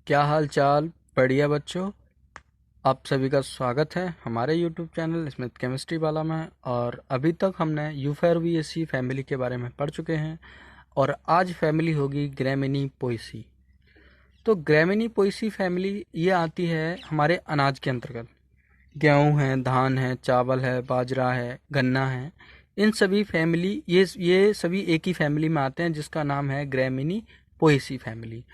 क्या हाल चाल। बढ़िया बच्चों, आप सभी का स्वागत है हमारे यूट्यूब चैनल स्मिथ केमिस्ट्री वाला में। और अभी तक हमने यूफोर्बिएसी फैमिली के बारे में पढ़ चुके हैं और आज फैमिली होगी ग्रैमिनी पोएसी। तो ग्रैमिनी पोएसी फैमिली ये आती है हमारे अनाज के अंतर्गत। गेहूँ है, धान है, चावल है, बाजरा है, गन्ना है, इन सभी फैमिली ये सभी एक ही फैमिली में आते हैं जिसका नाम है ग्रैमिनी पोएसी फैमिली।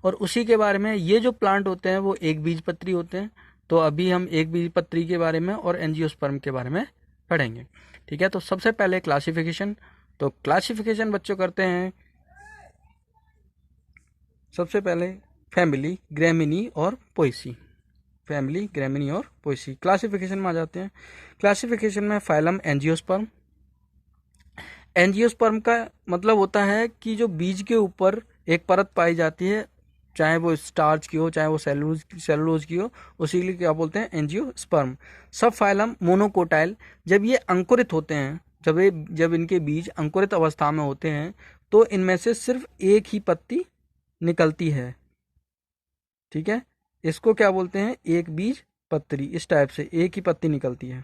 और उसी के बारे में ये जो प्लांट होते हैं वो एक बीजपत्री होते हैं। तो अभी हम एक बीजपत्री के बारे में और एंजियोस्पर्म के बारे में पढ़ेंगे। ठीक है, तो सबसे पहले क्लासिफिकेशन। तो क्लासिफिकेशन बच्चों करते हैं सबसे पहले फैमिली ग्रैमिनी और पोएसी। फैमिली ग्रैमिनी और पोएसी क्लासिफिकेशन में आ जाते हैं। क्लासिफिकेशन में फाइलम एंजियोस्पर्म। एंजियोस्पर्म का मतलब होता है कि जो बीज के ऊपर एक परत पाई जाती है, चाहे वो स्टार्च की हो चाहे वो सेलुलोज की हो, उसी के लिए क्या बोलते हैं, एंजियोस्पर्म। सब फाइलम मोनोकोटाइल। जब ये अंकुरित होते हैं, जब इनके बीज अंकुरित अवस्था में होते हैं तो इनमें से सिर्फ एक ही पत्ती निकलती है। ठीक है, इसको क्या बोलते हैं, एक बीज पत्री। इस टाइप से एक ही पत्ती निकलती है।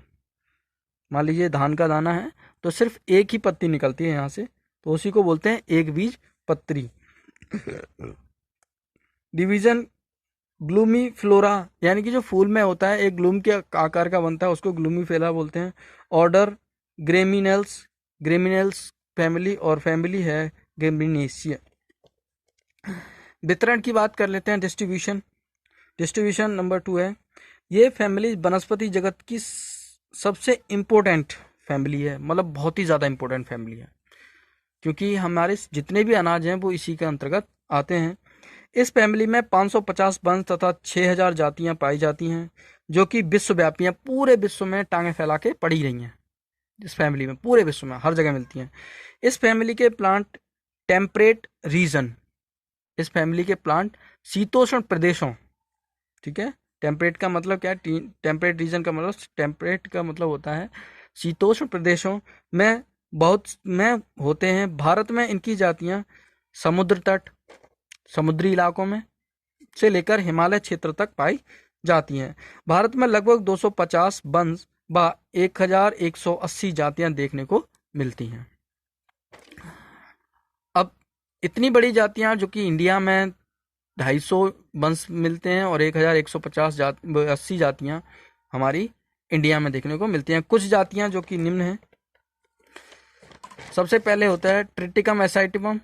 मान लीजिए धान का दाना है तो सिर्फ एक ही पत्ती निकलती है यहाँ से, तो उसी को बोलते हैं एक बीज पत्री। डिवीजन ग्लूमी फ्लोरा, यानी कि जो फूल में होता है एक ग्लूम के आकार का बनता है, उसको ग्लूमी फ्लोरा बोलते हैं। ऑर्डर ग्रेमिनेल्स, ग्रेमिनेल्स फैमिली, और फैमिली है ग्रेमिनेशिया। वितरण की बात कर लेते हैं। डिस्ट्रीब्यूशन, डिस्ट्रीब्यूशन नंबर 2 है। ये फैमिली वनस्पति जगत की सबसे इम्पोर्टेंट फैमिली है, मतलब बहुत ही ज़्यादा इम्पोर्टेंट फैमिली है, क्योंकि हमारे जितने भी अनाज हैं वो इसी के अंतर्गत आते हैं। इस फैमिली में 550 वंश तथा 6000 जातियां पाई जाती हैं, जो कि विश्वव्यापी हैं। पूरे विश्व में टांगे फैला के पड़ी रही हैं इस फैमिली में, पूरे विश्व में हर जगह मिलती हैं। इस फैमिली के प्लांट टेम्परेट रीजन, इस फैमिली के प्लांट शीतोष्ण प्रदेशों, ठीक है, टेम्परेट का मतलब क्या है, टेम्परेट रीजन का मतलब, टेम्परेट का मतलब होता है शीतोष्ण प्रदेशों में बहुत में होते हैं। भारत में इनकी जातियां समुद्र तट, समुद्री इलाकों में से लेकर हिमालय क्षेत्र तक पाई जाती हैं। भारत में लगभग 250 वंश व 1180 जातियां देखने को मिलती हैं। अब इतनी बड़ी जातियां जो कि इंडिया में 250 वंश मिलते हैं और 1150 80 जातियां हमारी इंडिया में देखने को मिलती हैं। कुछ जातियां जो कि निम्न हैं। सबसे पहले होता है ट्रिटिकम एसाइटिवम।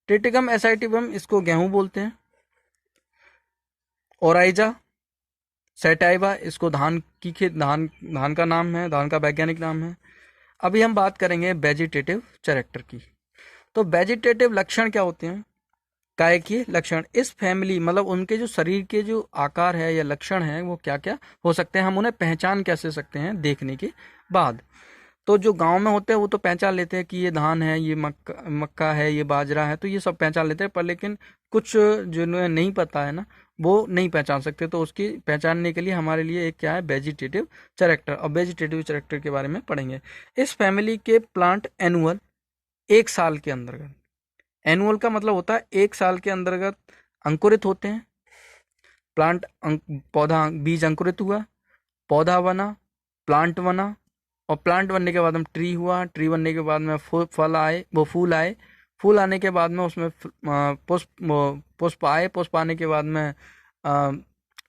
ट्रिटिकम एसाइटिवम, इसको गेहूं बोलते हैं। ओराइजा सेटाइवा, इसको धान की खेत, धान का नाम है, धान का वैज्ञानिक नाम है। अभी हम बात करेंगे वेजिटेटिव कैरेक्टर की। तो वेजिटेटिव लक्षण क्या होते हैं, काय के लक्षण। इस फैमिली मतलब उनके जो शरीर के जो आकार है या लक्षण है वो क्या क्या हो सकते हैं, हम उन्हें पहचान कैसे सकते हैं देखने के बाद। तो जो गांव में होते हैं वो तो पहचान लेते हैं कि ये धान है, ये मक्का है, ये बाजरा है, तो ये सब पहचान लेते हैं। पर लेकिन कुछ जिन्हें नहीं पता है ना, वो नहीं पहचान सकते। तो उसकी पहचानने के लिए हमारे लिए एक क्या है, वेजिटेटिव कैरेक्टर। और वेजिटेटिव कैरेक्टर के बारे में पढ़ेंगे। इस फैमिली के प्लांट एनुअल, एक साल के अंतर्गत, एनुअल का मतलब होता है एक साल के अंतर्गत अंकुरित होते हैं। प्लांट पौधा, बीज अंकुरित हुआ, पौधा बना, प्लांट बना, और प्लांट बनने के बाद में ट्री हुआ, ट्री बनने के बाद में फल आए, वो फूल आए, फूल आने के बाद में उसमें पुष्प आए, पुष्प आने के बाद में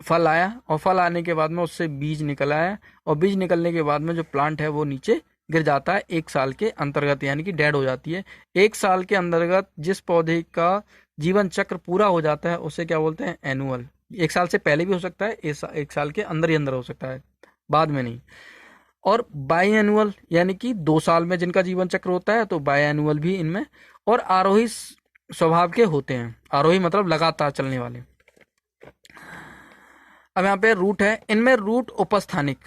फल आया, और फल आने के बाद में उससे बीज निकल आया, और बीज निकलने के बाद में जो प्लांट है वो नीचे गिर जाता है एक साल के अंतर्गत, यानी कि डेड हो जाती है। एक साल के अंतर्गत जिस पौधे का जीवन चक्र पूरा हो जाता है उसे क्या बोलते हैं, एनुअल। एक साल से पहले भी हो सकता है, एक साल के अंदर ही अंदर हो सकता है, बाद में नहीं। और बाई एनुअल, यानी कि 2 साल में जिनका जीवन चक्र होता है, तो बाई एनुअल भी इनमें। और आरोही स्वभाव के होते हैं। आरोही मतलब लगातार चलने वाले। अब यहाँ पे रूट है, इनमें रूट उपस्थानिक।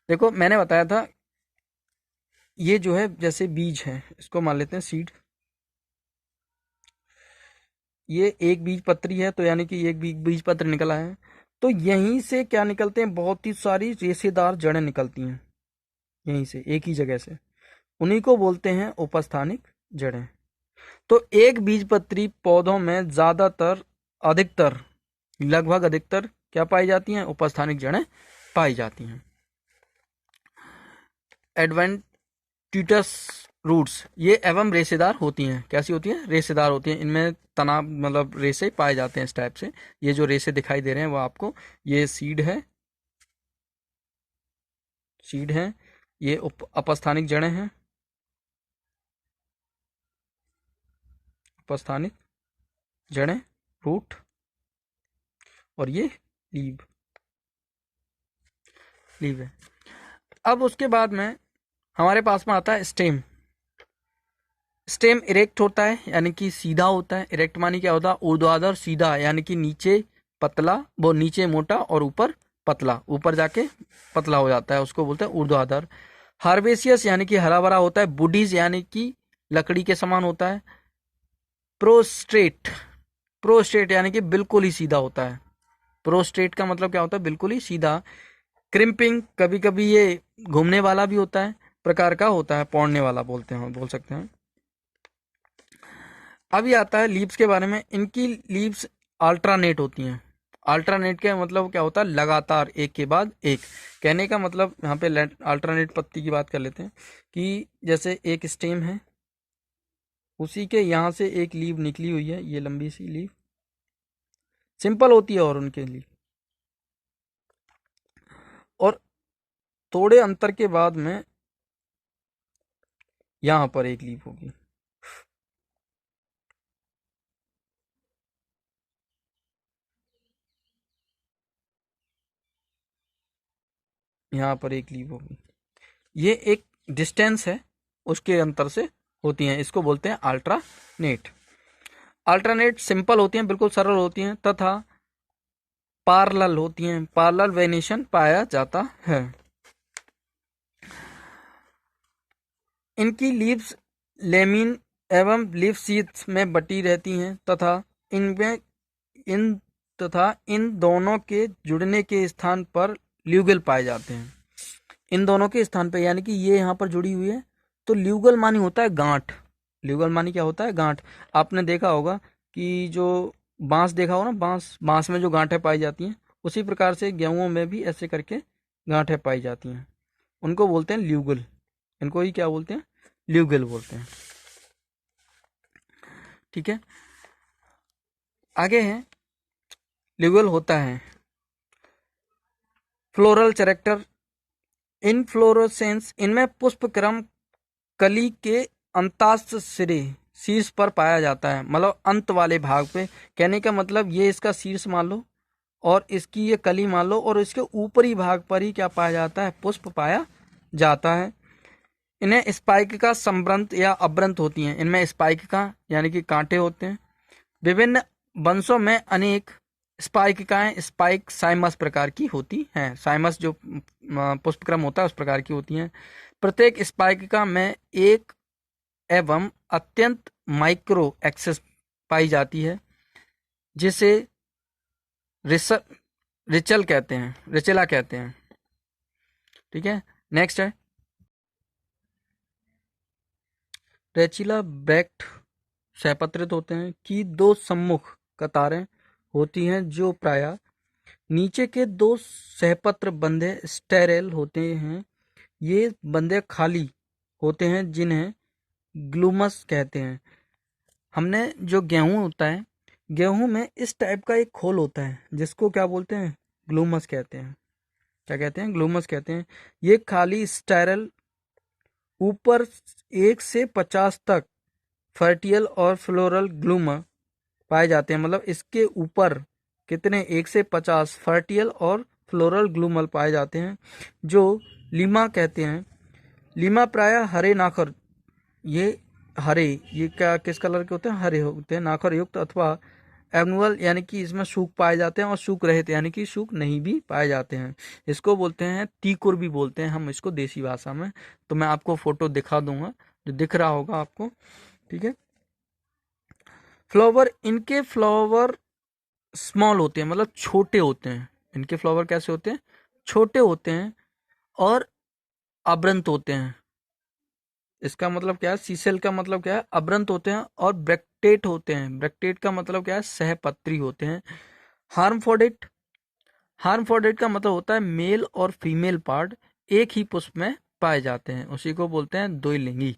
देखो मैंने बताया था, ये जो है जैसे बीज है, इसको मान लेते हैं सीड। ये एक बीज पत्री है, तो यानी कि एक बीज पत्र निकला है, तो यहीं से क्या निकलते हैं, बहुत ही सारी रेशेदार जड़ें निकलती हैं यहीं से, एक ही जगह से। उन्हीं को बोलते हैं उपस्थानिक जड़ें। तो एक बीजपत्री पौधों में ज्यादातर अधिकतर, लगभग अधिकतर क्या पाई जाती हैं? उपस्थानिक जड़ें पाई जाती हैं। एडवेंटिटस रूट्स, ये एवं रेशेदार होती हैं। कैसी होती हैं? रेशेदार होती हैं। इनमें तनाव मतलब रेशे पाए जाते हैं इस टाइप से। ये जो रेशे दिखाई दे रहे हैं वो आपको, ये सीड है, सीड है, ये अपस्थानिक जड़ें हैं, उपस्थानिक जड़ें, रूट, और ये लीव, लीव है। अब उसके बाद में हमारे पास में आता है स्टेम। स्टेम इरेक्ट होता है, यानी कि सीधा होता है। इरेक्ट मानी क्या होता है? ऊर्ध्वाधर सीधा, यानी कि नीचे पतला, वो नीचे मोटा और ऊपर पतला, ऊपर जाके पतला हो जाता है, उसको बोलते हैं ऊर्ध्वाधर। हार्वेसियस यानी कि हरा भरा होता है। बुडीज यानी कि लकड़ी के समान होता है। प्रोस्ट्रेट, प्रोस्ट्रेट यानी कि बिल्कुल ही सीधा होता है। प्रोस्ट्रेट का मतलब क्या होता है? बिल्कुल ही सीधा। क्रिम्पिंग, कभी कभी ये घूमने वाला भी होता है, प्रकार का होता है, पौड़ने वाला बोलते हैं, बोल सकते हैं। अभी आता है लीव्स के बारे में। इनकी लीव्स अल्टरनेट होती हैं। अल्टरनेट का मतलब क्या होता है? लगातार, एक के बाद एक। कहने का मतलब यहाँ पे अल्टरनेट पत्ती की बात कर लेते हैं कि जैसे एक स्टेम है, उसी के यहाँ से एक लीव निकली हुई है, ये लंबी सी लीव सिंपल होती है, और उनके लिए और थोड़े अंतर के बाद में यहाँ पर एक लीव होगी, यहाँ पर एक लीव होगी। ये एक डिस्टेंस है, उसके अंतर से होती हैं, इसको बोलते हैं अल्ट्रानेट। अल्टरनेट सिंपल होती हैं, बिल्कुल सरल होती हैं, तथा पार्लल होती हैं। पार्लल वेनेशन पाया जाता है। इनकी लीव्स लेमिन एवं लीफ शीट्स में बटी रहती हैं, तथा इनमें इन तथा इन दोनों के जुड़ने के स्थान पर ल्यूगल पाए जाते हैं। इन दोनों के स्थान पे, यानी कि ये यहाँ पर जुड़ी हुई है, तो ल्यूगल मानी होता है गांठ। ल्यूगल मानी क्या होता है? गांठ। आपने देखा होगा कि जो बांस देखा हो ना, बांस, बांस में जो गांठें पाई जाती हैं, उसी प्रकार से गेहूं में भी ऐसे करके गांठें पाई जाती हैं, उनको बोलते हैं ल्यूगल। इनको ही क्या बोलते हैं? ल्यूगल बोलते हैं। ठीक है, आगे है, ल्यूगल होता है फ्लोरल कैरेक्टर, इनफ्लोरेसेंस, इनमें पुष्प क्रम कली के अंतास्थ सिरे, शीर्ष पर पाया जाता है, मतलब अंत वाले भाग पे। कहने का मतलब ये इसका शीर्ष मान लो, और इसकी ये कली मान लो, और इसके ऊपरी भाग पर ही क्या पाया जाता है? पुष्प पाया जाता है। इन्हें स्पाइक का संवृंत या अवृंत होती हैं। इनमें स्पाइक का यानी कि कांटे होते हैं। विभिन्न वंशों में अनेक स्पाइकिकाएं स्पाइक साइमस प्रकार की होती हैं। साइमस जो पुष्पक्रम होता है उस प्रकार की होती हैं। प्रत्येक स्पाइकिका में एक एवं अत्यंत माइक्रो एक्सेस पाई जाती है, जिसे रिचल कहते हैं, रिचेला कहते हैं। ठीक है, नेक्स्ट है रेचिला ब्रैक्ट। सहपत्रित होते हैं कि दो सम्मुख कतारें होती हैं, जो प्रायः नीचे के दो सहपत्र बंधे स्टेरेल होते हैं। ये बंधे खाली होते हैं, जिन्हें ग्लूमस कहते हैं। हमने जो गेहूं होता है, गेहूं में इस टाइप का एक खोल होता है, जिसको क्या बोलते हैं? ग्लूमस कहते हैं। क्या कहते हैं? ग्लूमस कहते हैं। ये खाली स्टाइरल ऊपर 1 से 50 तक फर्टियल और फ्लोरल ग्लूम पाए जाते हैं। मतलब इसके ऊपर कितने? 1 से 50 फर्टियल और फ्लोरल ग्लूमल पाए जाते हैं, जो लीमा कहते हैं। लीमा प्रायः हरे नाखर, ये हरे, ये क्या किस कलर के होते हैं? हरे होते हैं, नाखर युक्त अथवा एनुअल, यानी कि इसमें सूख पाए जाते हैं, और सूख रहित यानी कि सूख नहीं भी पाए जाते हैं। इसको बोलते हैं तीकुर भी बोलते हैं हम इसको देसी भाषा में। तो मैं आपको फोटो दिखा दूंगा, जो दिख रहा होगा आपको। ठीक है, फ्लावर, इनके फ्लावर स्मॉल होते हैं, मतलब छोटे होते हैं। इनके फ्लावर कैसे होते हैं? छोटे होते हैं और अब्रंत होते हैं। इसका मतलब क्या है? सीसेल का मतलब क्या है? अब्रंत होते हैं और ब्रैक्टेट होते हैं। ब्रैक्टेट का मतलब क्या है? सहपत्री होते हैं। हार्मफोडेट, हार्मफोडेट का मतलब होता है मेल और फीमेल पार्ट एक ही पुष्प में पाए जाते हैं, उसी को बोलते हैं द्विलिंगी।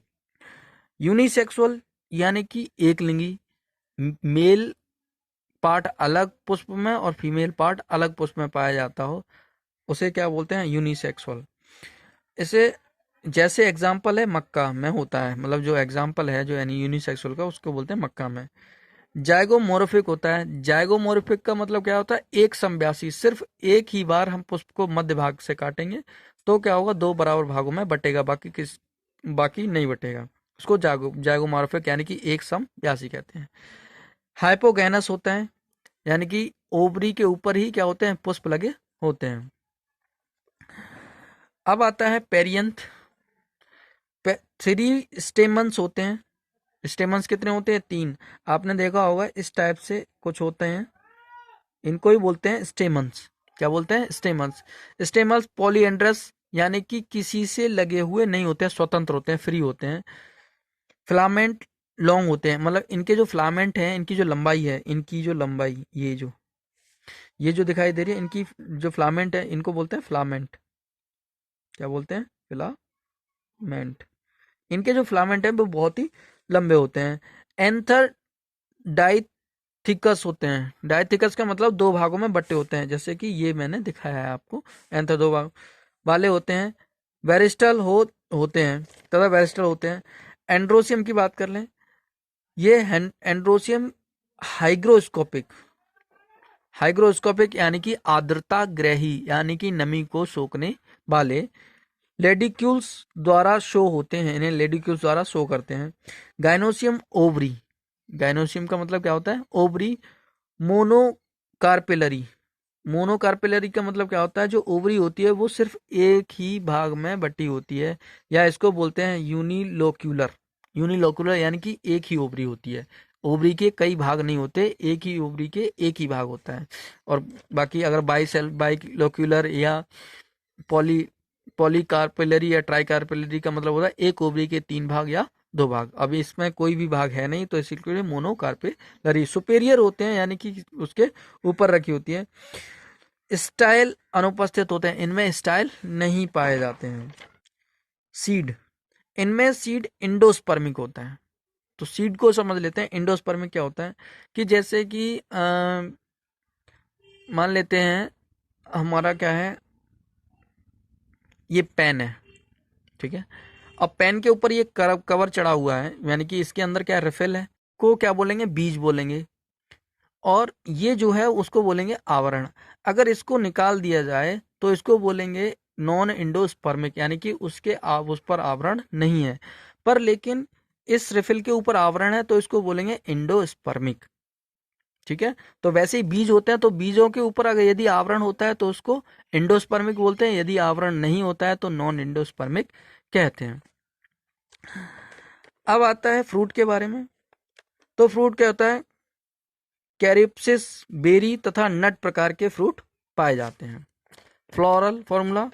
यूनिसेक्सुअल यानी कि एक लिंगी, मेल पार्ट अलग पुष्प में और फीमेल पार्ट अलग पुष्प में पाया जाता हो, उसे क्या बोलते हैं? यूनिसेक्सुअल। इसे जैसे एग्जाम्पल है मक्का में होता है, मतलब जो एग्जाम्पल है जो यानी यूनिसेक्सुअल का, उसको बोलते हैं मक्का में। जाइगोमोर्फिक होता है। जाइगोमोर्फिक का मतलब क्या होता है? एक समव्यासी, सिर्फ एक ही बार हम पुष्प को मध्य भाग से काटेंगे तो क्या होगा? दो बराबर भागों में बटेगा, बाकी नहीं बटेगा। उसको जाइगोमोर्फिक यानी कि एक समव्यासी कहते हैं। हाइपोगैनस होता है, यानी कि ओवरी के ऊपर ही क्या होते हैं? पुष्प लगे होते हैं। अब आता है पेरियंथ। 3 स्टेमन्स होते हैं। स्टेमन्स कितने होते हैं? 3। आपने देखा होगा इस टाइप से कुछ होते हैं, इनको ही बोलते हैं स्टेमन्स। क्या बोलते हैं? स्टेमन्स। स्टेमन्स पॉलीएंड्रस यानी कि किसी से लगे हुए नहीं होते हैं, स्वतंत्र होते हैं, फ्री होते हैं। फिलामेंट लॉन्ग होते हैं, मतलब इनके जो फिलामेंट हैं, इनकी जो लंबाई है, इनकी जो लंबाई, ये जो दिखाई दे रही है, इनकी जो फिलामेंट है, इनको बोलते हैं फिलामेंट। क्या बोलते हैं? फिलामेंट। इनके जो फिलामेंट हैं वो बहुत ही लंबे होते हैं। एंथर डाइथिकस होते हैं। डाइथिकस का मतलब दो भागों में बटे होते हैं, जैसे कि ये मैंने दिखाया है आपको। एंथर दो भाग वाले होते हैं। वेरिस्टल होते हैं, तथा वेरिस्टल होते हैं। एंड्रोसियम की बात कर लें, ये एंड्रोसियम हाइग्रोस्कोपिक, हाइग्रोस्कोपिक यानी कि आर्द्रता ग्रही, यानी कि नमी को सोखने वाले लेडिक्यूल्स द्वारा शो होते हैं, इन्हें लेडिक्यूल्स द्वारा शो करते हैं। गाइनोसियम ओवरी, गाइनोसियम का मतलब क्या होता है? ओवरी। मोनोकार्पेलरी, मोनोकार्पेलरी का मतलब क्या होता है? जो ओवरी होती है वो सिर्फ एक ही भाग में बटी होती है, या इसको बोलते हैं यूनिलोक्यूलर। यूनिलोक्यूलर यानी कि एक ही ओवरी होती है, ओवरी के कई भाग नहीं होते, एक ही ओवरी के एक ही भाग होता है। और बाकी अगर बाइलोक्यूलर या पॉली पॉलीकार्पेलरी या ट्राइकार्पेलरी का मतलब होता है एक ओवरी के 3 भाग या 2 भाग। अभी इसमें कोई भी भाग है नहीं, तो इसीलिए मोनोकार्पेलरी सुपेरियर होते हैं, यानी कि उसके ऊपर रखी होती है। स्टाइल अनुपस्थित होते हैं, इनमें स्टाइल नहीं पाए जाते हैं। सीड, इनमें सीड इंडोस्पर्मिक होता है। तो सीड को समझ लेते हैं। इंडोस्पर्मिक क्या होता है? कि जैसे कि मान लेते हैं हमारा क्या है, ये पेन है, ठीक है। अब पेन के ऊपर ये कवर चढ़ा हुआ है, यानी कि इसके अंदर क्या रिफिल है, को क्या बोलेंगे? बीज बोलेंगे। और ये जो है उसको बोलेंगे आवरण। अगर इसको निकाल दिया जाए तो इसको बोलेंगे नॉन इंडोस्पर्मिक, यानी कि उस पर आवरण नहीं है। पर लेकिन इस रिफिल के ऊपर आवरण है तो इसको बोलेंगे इंडोस्पर्मिक, ठीक है। तो वैसे ही बीज होते हैं, तो बीजों के ऊपर अगर यदि आवरण होता है तो उसको इंडोस्पर्मिक बोलते हैं, यदि आवरण नहीं होता है तो नॉन इंडोस्पर्मिक कहते हैं। अब आता है फ्रूट के बारे में। तो फ्रूट क्या होता है? कैरिप्सिस, बेरी तथा नट प्रकार के फ्रूट पाए जाते हैं। Floral formula,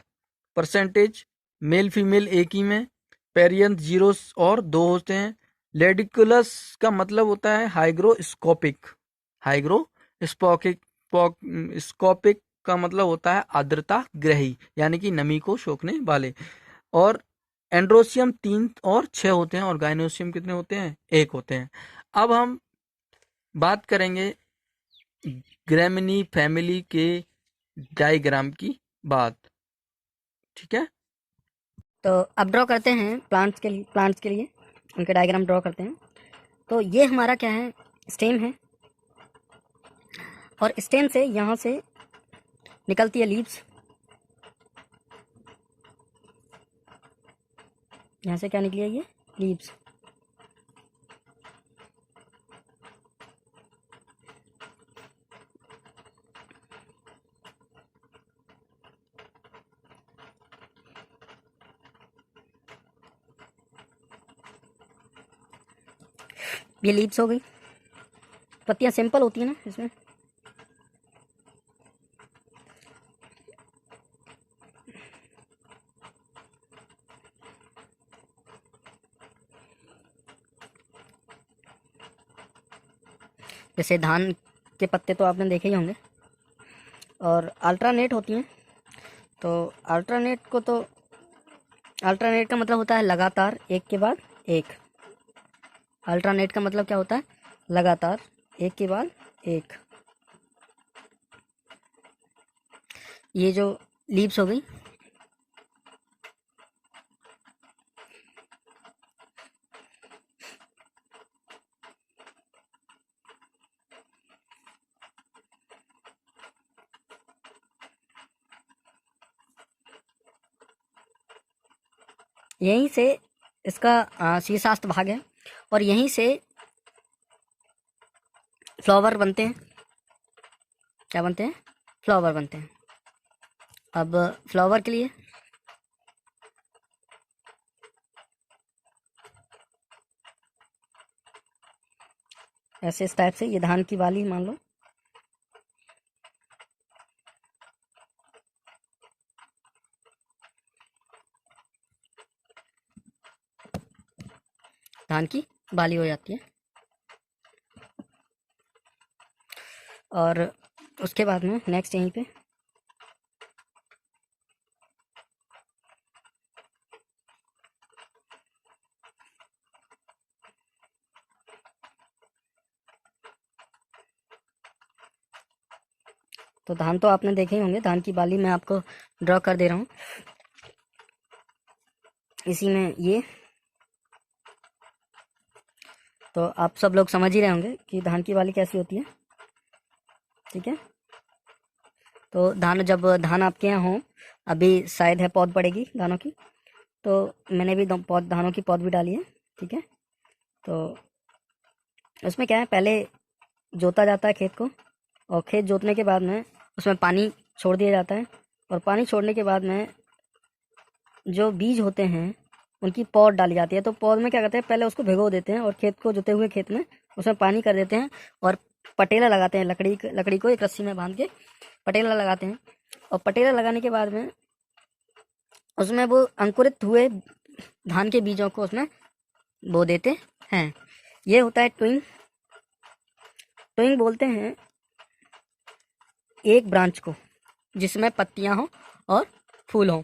percentage male female एक ही में, पेरियंथ 0 और 2 होते हैं। लेडिकुलस का मतलब होता है हाइग्रोस्कोपिक, हाइग्रोस्पोकिक स्कोपिक का मतलब होता है आर्द्रता ग्रही, यानी कि नमी को सोखने वाले। और एंड्रोसियम 3 और 6 होते हैं, और गाइनोसियम कितने होते हैं? 1 होते हैं। अब हम बात करेंगे ग्रेमिनी फैमिली के डायग्राम की बात, ठीक है। तो अब ड्रॉ करते हैं प्लांट्स के लिए उनके डायग्राम ड्रॉ करते हैं। तो ये हमारा क्या है? स्टेम है, और स्टेम से यहाँ से निकलती है लीव्स। यहाँ से क्या निकली है? ये लीव्स। ये लीव्स हो गई। पत्तियाँ सिंपल होती है ना इसमें। जैसे धान के पत्ते तो आपने देखे ही होंगे। और अल्टरनेट होती हैं। तो अल्टरनेट का मतलब होता है लगातार एक के बाद एक। अल्टरनेट का मतलब क्या होता है? लगातार एक के बाद एक। ये जो लीव्स हो गई, यहीं से इसका शीर्षास्त्र भाग है और यहीं से फ्लावर बनते हैं। क्या बनते हैं? फ्लावर बनते हैं। अब फ्लावर के लिए ऐसे इस टाइप से, ये धान की बाली मान लो, धान की बाली हो जाती है। और उसके बाद में नेक्स्ट यहीं पे तो धान तो आपने देखे ही होंगे। धान की बाली मैं आपको ड्रॉ कर दे रहा हूँ। इसी में ये, तो आप सब लोग समझ ही रहे होंगे कि धान की बाली कैसी होती है। ठीक है। तो जब धान आपके यहाँ हो, अभी शायद है पौध पड़ेगी धानों की, तो मैंने भी धानों की पौध भी डाली है। ठीक है। तो उसमें क्या है, पहले जोता जाता है खेत को, और खेत जोतने के बाद में उसमें पानी छोड़ दिया जाता है। और पानी छोड़ने के बाद में जो बीज होते हैं उनकी पौध डाली जाती है। तो पौध में क्या करते हैं, पहले उसको भिगो देते हैं और खेत को जोते हुए खेत में उसमें पानी कर देते हैं और पटेला लगाते हैं। लकड़ी को एक रस्सी में बांध के पटेला लगाते हैं। और पटेला लगाने के बाद में उसमें वो अंकुरित हुए धान के बीजों को उसमें बो देते हैं। ये होता है ट्विंग। ट्विंग बोलते हैं एक ब्रांच को जिसमें पत्तियां हो और फूल हो।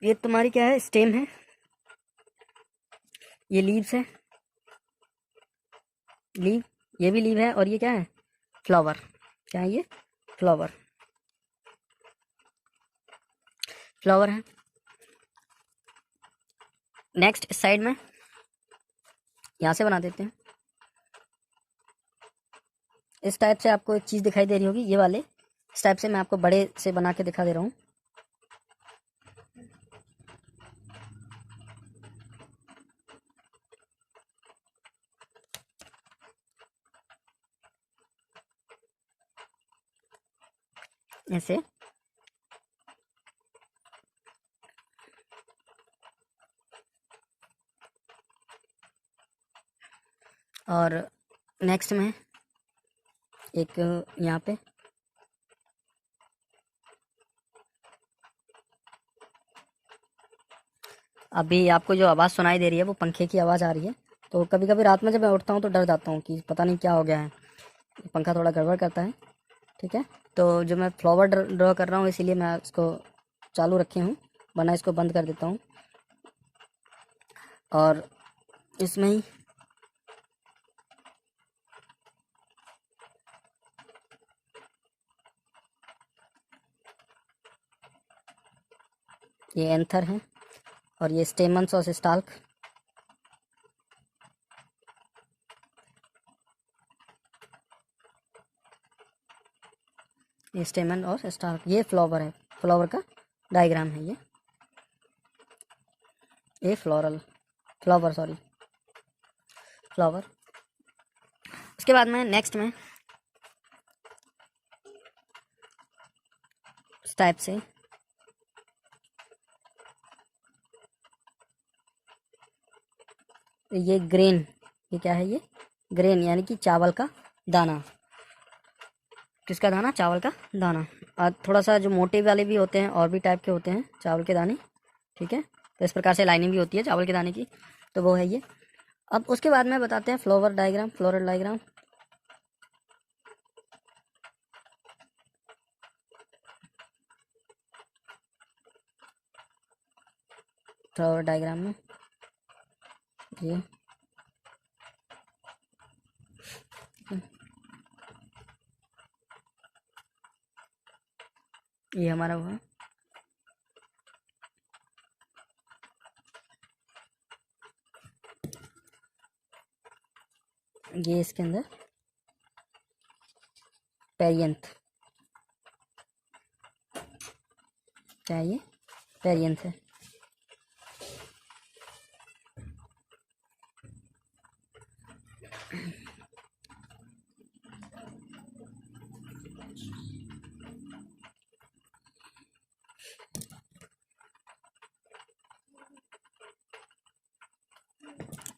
ये तुम्हारी क्या है, स्टेम है, ये लीव्स है, लीव, ये भी लीव है, और ये क्या है, फ्लावर। क्या है ये? फ्लावर। फ्लावर है। नेक्स्ट इस साइड में यहाँ से बना देते हैं। इस टाइप से आपको एक चीज़ दिखाई दे रही होगी, ये वाले इस टाइप से मैं आपको बड़े से बना के दिखा दे रहा हूँ। ऐसे। और नेक्स्ट में एक यहाँ पे अभी आपको जो आवाज़ सुनाई दे रही है वो पंखे की आवाज़ आ रही है। तो कभी कभी रात में जब मैं उठता हूँ तो डर जाता हूँ कि पता नहीं क्या हो गया है, पंखा थोड़ा गड़बड़ करता है। ठीक है। तो जो मैं फ्लावर ड्रॉ कर रहा हूँ इसीलिए मैं इसको चालू रखी हूँ, वरना इसको बंद कर देता हूँ। और इसमें ही ये एंथर है और ये स्टेमन्स और स्टाल्क। ये स्टेमन और स्टाल्क, ये फ्लावर है, फ्लावर का डायग्राम है ये फ्लावर सॉरी, फ्लावर। उसके बाद में नेक्स्ट में इस टाइप से ये ग्रेन, ये क्या है, ये ग्रेन यानी कि चावल का दाना। किसका दाना? चावल का दाना। और थोड़ा सा जो मोटे वाले भी होते हैं और भी टाइप के होते हैं चावल के दाने। ठीक है। तो इस प्रकार से लाइनिंग भी होती है चावल के दाने की, तो वो है ये। अब उसके बाद में बताते हैं flower diagram, floral diagram. Flower diagram में ये हमारा हुआ। ये इसके अंदर पेरियंथ, क्या ये पेरियंथ है।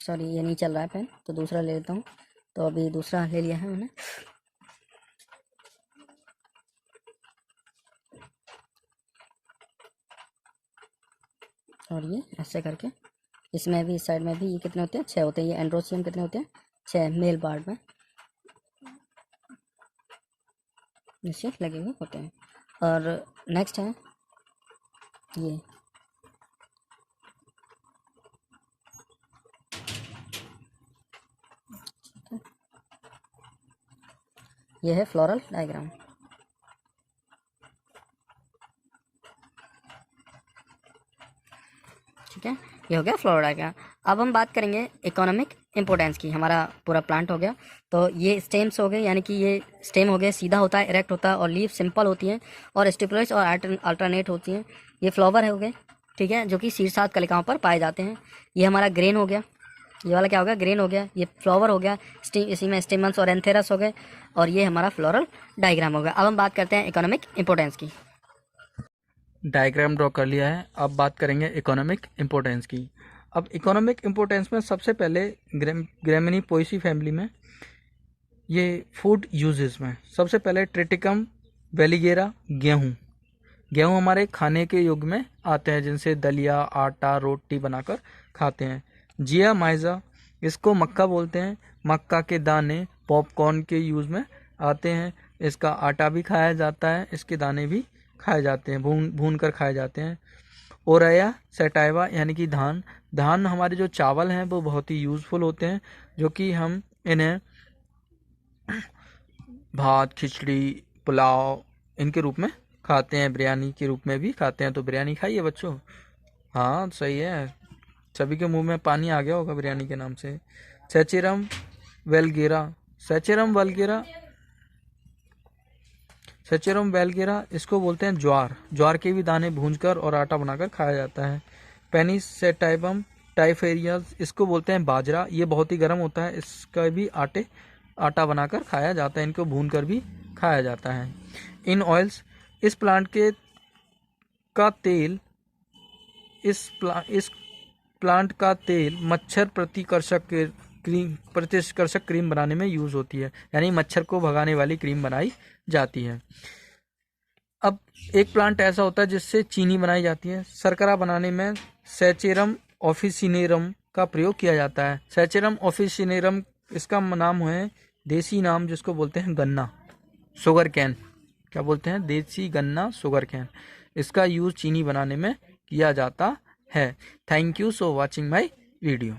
सॉरी ये नहीं चल रहा है पेन, तो दूसरा ले लेता हूँ। तो अभी दूसरा ले लिया है मैंने। और ये ऐसे करके इसमें भी, इस साइड में भी ये कितने होते हैं, 6 होते हैं। ये एंड्रोसियम कितने होते हैं, 6 मेल पार्ट में नीचे लगे हुए होते हैं। और नेक्स्ट है ये है फ्लोरल डायग्राम। ठीक है, ये हो गया फ्लोरल डायग्राम। अब हम बात करेंगे इकोनॉमिक इंपोर्टेंस की। हमारा पूरा प्लांट हो गया। तो ये स्टेम्स हो गए, यानी कि ये स्टेम हो गया, सीधा होता है, इरेक्ट होता है, और लीफ सिंपल होती हैं और स्टिपुलस और अल्टरनेट होती हैं। ये फ्लावर हो गए, ठीक है, जो कि शीर्षात कलिकाओं पर पाए जाते हैं। ये हमारा ग्रेन हो गया, ये वाला क्या हो गया, ग्रेन हो गया। ये फ्लावर हो गया, इसी में स्टेमन्स और एंथेरस हो गए। और ये हमारा फ्लोरल डायग्राम हो गया। अब हम बात करते हैं इकोनॉमिक इंपोर्टेंस की। डायग्राम ड्रॉ कर लिया है, अब बात करेंगे इकोनॉमिक इम्पोर्टेंस की। अब इकोनॉमिक इम्पोर्टेंस में सबसे पहले ग्रेमिनी पोएसी फैमिली में ये फूड यूजेस में सबसे पहले ट्रिटिकम वेलिगेरा, गेहूँ हमारे खाने के युग में आते हैं, जिनसे दलिया, आटा, रोटी बनाकर खाते हैं। जिया माइजा, इसको मक्का बोलते हैं, मक्का के दाने पॉपकॉर्न के यूज़ में आते हैं। इसका आटा भी खाया जाता है, इसके दाने भी खाए जाते हैं, भून कर खाए जाते हैं। ओरया सेटाइवा यानी कि धान हमारे जो चावल हैं वो बहुत ही यूज़फुल होते हैं, जो कि हम इन्हें भात, खिचड़ी, पुलाव इनके रूप में खाते हैं, बिरयानी के रूप में भी खाते हैं। तो बिरयानी खाइए बच्चों, हाँ सही है, सभी के मुंह में पानी आ गया होगा बिरयानी के नाम से। सेचेरम वेलगेरा इसको बोलते हैं ज्वार के भी दाने भूनकर और आटा बनाकर खाया जाता है। पेनिसेटाइबम टाइफेरियाज, इसको बोलते हैं बाजरा, ये बहुत ही गर्म होता है, इसका भी आटा बनाकर खाया जाता है, इनको भूनकर भी खाया जाता है। इन ऑयल्स, इस प्लांट का तेल मच्छर प्रतिकर्षक क्रीम बनाने में यूज होती है, यानी मच्छर को भगाने वाली क्रीम बनाई जाती है। अब एक प्लांट ऐसा होता है जिससे चीनी बनाई जाती है। शर्करा बनाने में सैचेरम ऑफिसिनेरम का प्रयोग किया जाता है। सैचेरम ऑफिसिनेरम इसका नाम है, देसी नाम जिसको बोलते हैं गन्ना, शुगर कैन, क्या बोलते हैं, देसी गन्ना शुगर कैन। इसका यूज चीनी बनाने में किया जाता है। Thank you for watching my video.